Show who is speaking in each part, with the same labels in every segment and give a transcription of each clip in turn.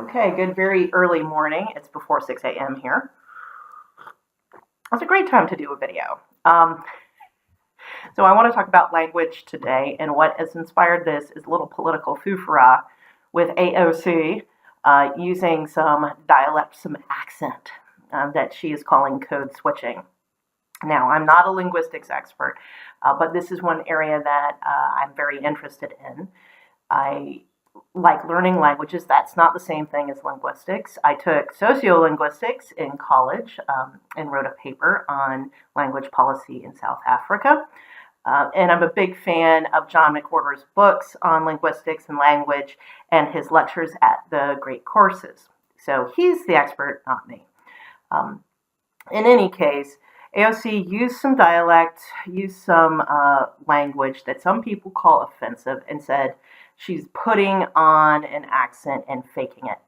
Speaker 1: Okay, good, very early morning. It's before 6 a.m. here. It's a great time to do a video. So I want to talk about language today, and what has inspired this is a little political foofara with AOC using some dialect, some accent that she is calling code switching. Now, I'm not a linguistics expert, but this is one area that I'm very interested in. I like learning languages. That's not the same thing as linguistics. I took sociolinguistics in college and wrote a paper on language policy in South Africa. And I'm a big fan of John McWhorter's books on linguistics and language and his lectures at the great courses. So he's the expert, not me. In any case, AOC used some dialect, used some language that some people call offensive, and said she's putting on an accent and faking it.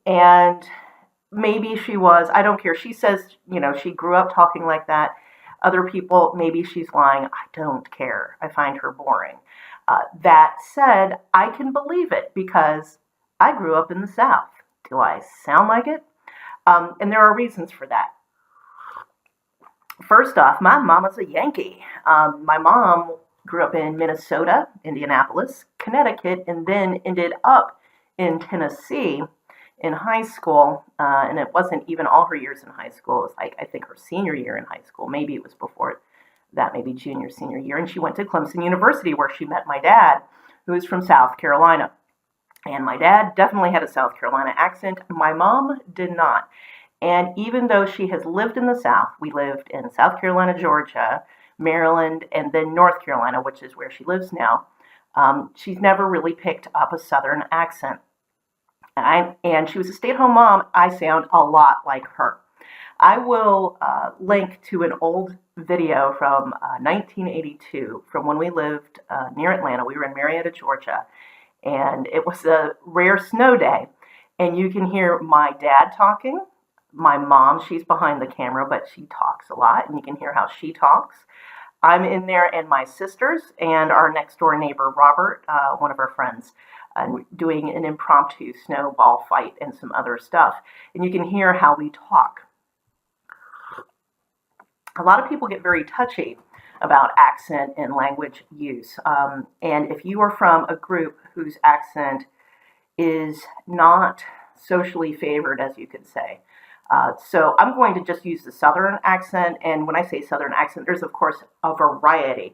Speaker 1: And maybe she was, I don't care. She says, she grew up talking like that. Other people, maybe she's lying. I don't care. I find her boring. That said, I can believe it because I grew up in the South. Do I sound like it? And there are reasons for that. First off, my mama's a Yankee. My mom grew up in Minnesota, Indianapolis, Connecticut, and then ended up in Tennessee in high school. And it wasn't even all her years in high school. It was like, I think her senior year in high school. Maybe it was before that, maybe junior, senior year. And she went to Clemson University, where she met my dad, who is from South Carolina. And my dad definitely had a South Carolina accent. My mom did not. And even though she has lived in the South, we lived in South Carolina, Georgia, Maryland, and then North Carolina, which is where she lives now, she's never really picked up a Southern accent. And she was a stay-at-home mom. I sound a lot like her. I will link to an old video from 1982 from when we lived near Atlanta. We were in Marietta, Georgia, and it was a rare snow day. And you can hear my dad talking. My mom, she's behind the camera, but she talks a lot, and you can hear how she talks. I'm in there, and my sisters, and our next door neighbor, Robert, one of our friends, doing an impromptu snowball fight and some other stuff. And you can hear how we talk. A lot of people get very touchy about accent and language use. And if you are from a group whose accent is not socially favored, as you could say, so I'm going to just use the Southern accent. And when I say Southern accent, there's, of course, a variety.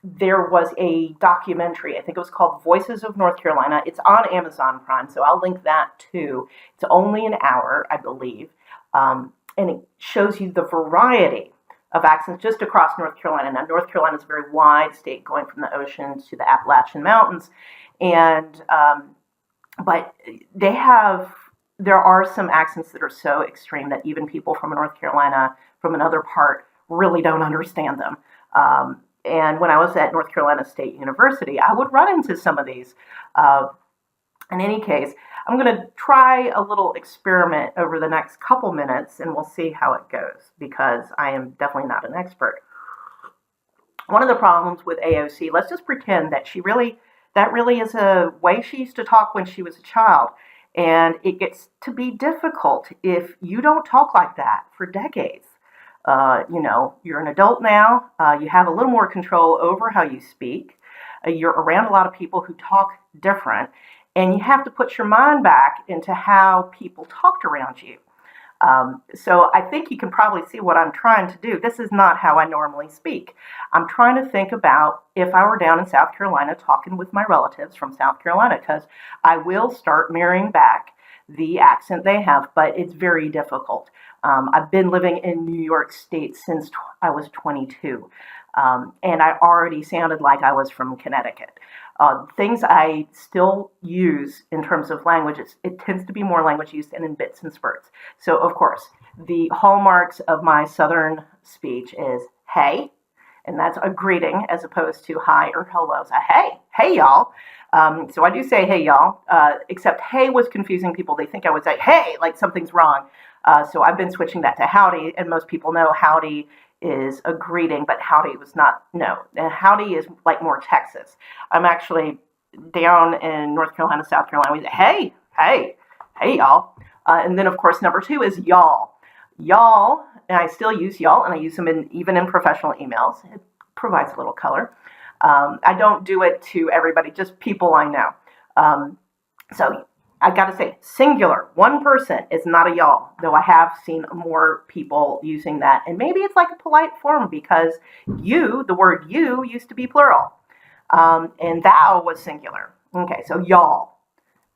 Speaker 1: There was a documentary, I think it was called Voices of North Carolina. It's on Amazon Prime, so I'll link that too. It's only an hour, I believe. And it shows you the variety of accents just across North Carolina. Now, North Carolina is a very wide state, going from the oceans to the Appalachian Mountains. And, but there are some accents that are so extreme that even people from North Carolina, from another part, really don't understand them. And when I was at North Carolina State University, I would run into some of these. In any case, I'm going to try a little experiment over the next couple minutes, and we'll see how it goes, because I am definitely not an expert. One of the problems with AOC, let's just pretend that that really is a way she used to talk when she was a child. And it gets to be difficult if you don't talk like that for decades. You're an adult now. You have a little more control over how you speak. You're around a lot of people who talk different. And you have to put your mind back into how people talked around you. So I think you can probably see what I'm trying to do. This is not how I normally speak. I'm trying to think about if I were down in South Carolina talking with my relatives from South Carolina, because I will start mirroring back the accent they have, but it's very difficult. I've been living in New York State since I was 22, and I already sounded like I was from Connecticut. Things I still use in terms of languages, it tends to be more language used and in bits and spurts. So, of course, the hallmarks of my Southern speech is hey, and that's a greeting as opposed to hi or hello. So, hey, y'all. So I do say hey, y'all, except hey was confusing people. They think I would say hey, like something's wrong. So I've been switching that to howdy, and most people know howdy is a greeting, but howdy was not, no. And howdy is like more Texas. I'm actually down in North Carolina, South Carolina. We say, hey, hey, hey, y'all. And then, of course, number 2 is y'all. Y'all, and I still use y'all, and I use them even in professional emails. It provides a little color. I don't do it to everybody, just people I know. So I got to say, singular, one person is not a y'all, though I have seen more people using that. And maybe it's like a polite form because you, the word you, used to be plural. And thou was singular. Okay, so y'all.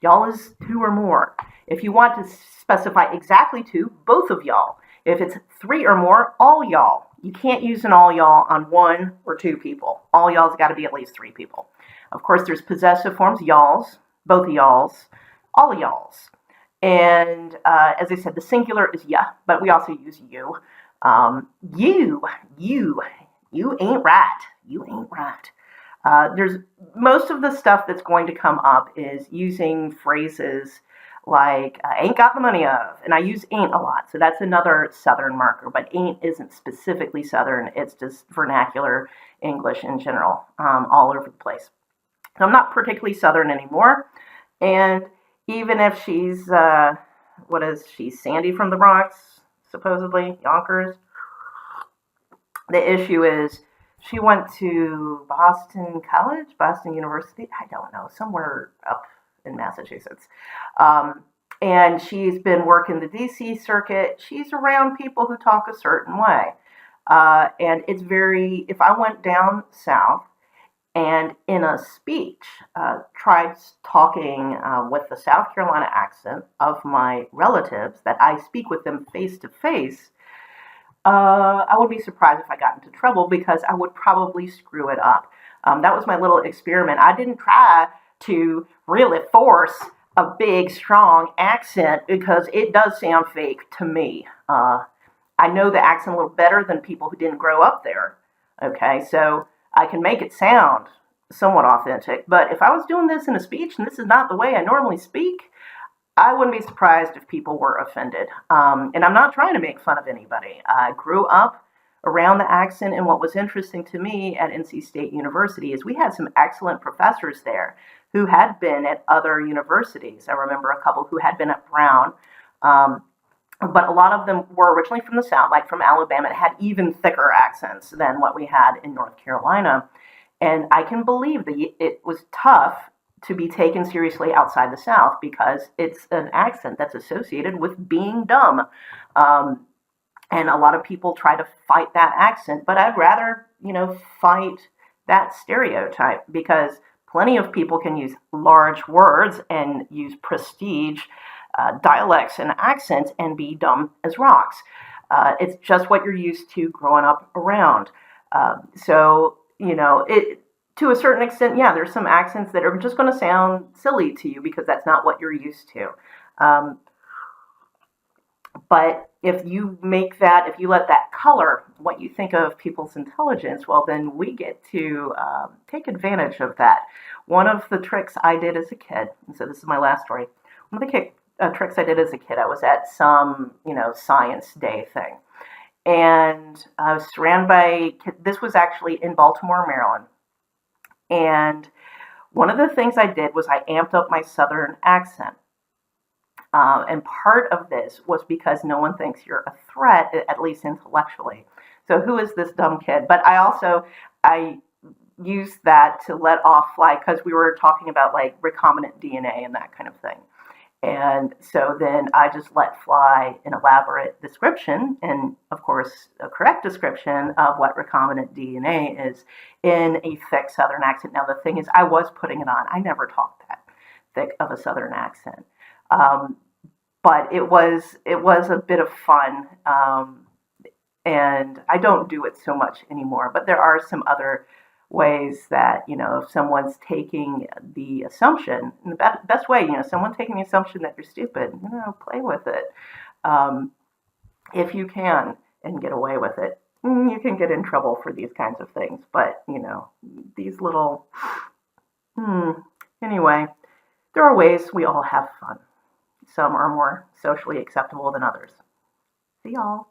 Speaker 1: Y'all is 2 or more. If you want to specify exactly 2, both of y'all. If it's 3 or more, all y'all. You can't use an all y'all on 1 or 2 people. All y'all's got to be at least 3 people. Of course, there's possessive forms, y'alls, both y'alls, all y'alls. And as I said, the singular is ya, but we also use you. You ain't right. You ain't right. There's most of the stuff that's going to come up is using phrases like ain't got the money of, and I use ain't a lot, so that's another Southern marker, but ain't isn't specifically Southern, it's just vernacular English in general, all over the place. So I'm not particularly Southern anymore, and even if she's, what is she, Sandy from the Bronx, supposedly, Yonkers, the issue is she went to Boston College, Boston University, I don't know, somewhere up in Massachusetts. And she's been working the DC circuit. She's around people who talk a certain way. And it's very, if I went down south and in a speech tried talking with the South Carolina accent of my relatives that I speak with them face to face, I would be surprised if I got into trouble because I would probably screw it up. That was my little experiment. I didn't try to really force a big, strong accent because it does sound fake to me. I know the accent a little better than people who didn't grow up there. Okay, so I can make it sound somewhat authentic. But if I was doing this in a speech and this is not the way I normally speak, I wouldn't be surprised if people were offended. And I'm not trying to make fun of anybody. I grew up around the accent, and what was interesting to me at NC State University is we had some excellent professors there who had been at other universities. I remember a couple who had been at Brown, but a lot of them were originally from the South, like from Alabama. It had even thicker accents than what we had in North Carolina. And I can believe that it was tough to be taken seriously outside the South because it's an accent that's associated with being dumb. And a lot of people try to fight that accent, but I'd rather, fight that stereotype because plenty of people can use large words and use prestige dialects and accents and be dumb as rocks. It's just what you're used to growing up around. To a certain extent, yeah, there's some accents that are just going to sound silly to you because that's not what you're used to. But if you let that color what you think of people's intelligence, well, then we get to take advantage of that. One of the tricks I did as a kid, and so this is my last story, one of the tricks I did as a kid, I was at some, science day thing. And I was surrounded by, this was actually in Baltimore, Maryland. And one of the things I did was I amped up my Southern accent. And part of this was because no one thinks you're a threat, at least intellectually. So who is this dumb kid? But I used that to let off fly because we were talking about like recombinant DNA and that kind of thing. And so then I just let fly an elaborate description, and of course a correct description of what recombinant DNA is in a thick Southern accent. Now the thing is, I was putting it on. I never talked that thick of a Southern accent. But it was a bit of fun, and I don't do it so much anymore. But there are some other ways that, if someone's taking the assumption, in the best way, someone taking the assumption that you're stupid, play with it. If you can and get away with it, you can get in trouble for these kinds of things. But, these little, anyway, there are ways we all have fun. Some are more socially acceptable than others. See y'all.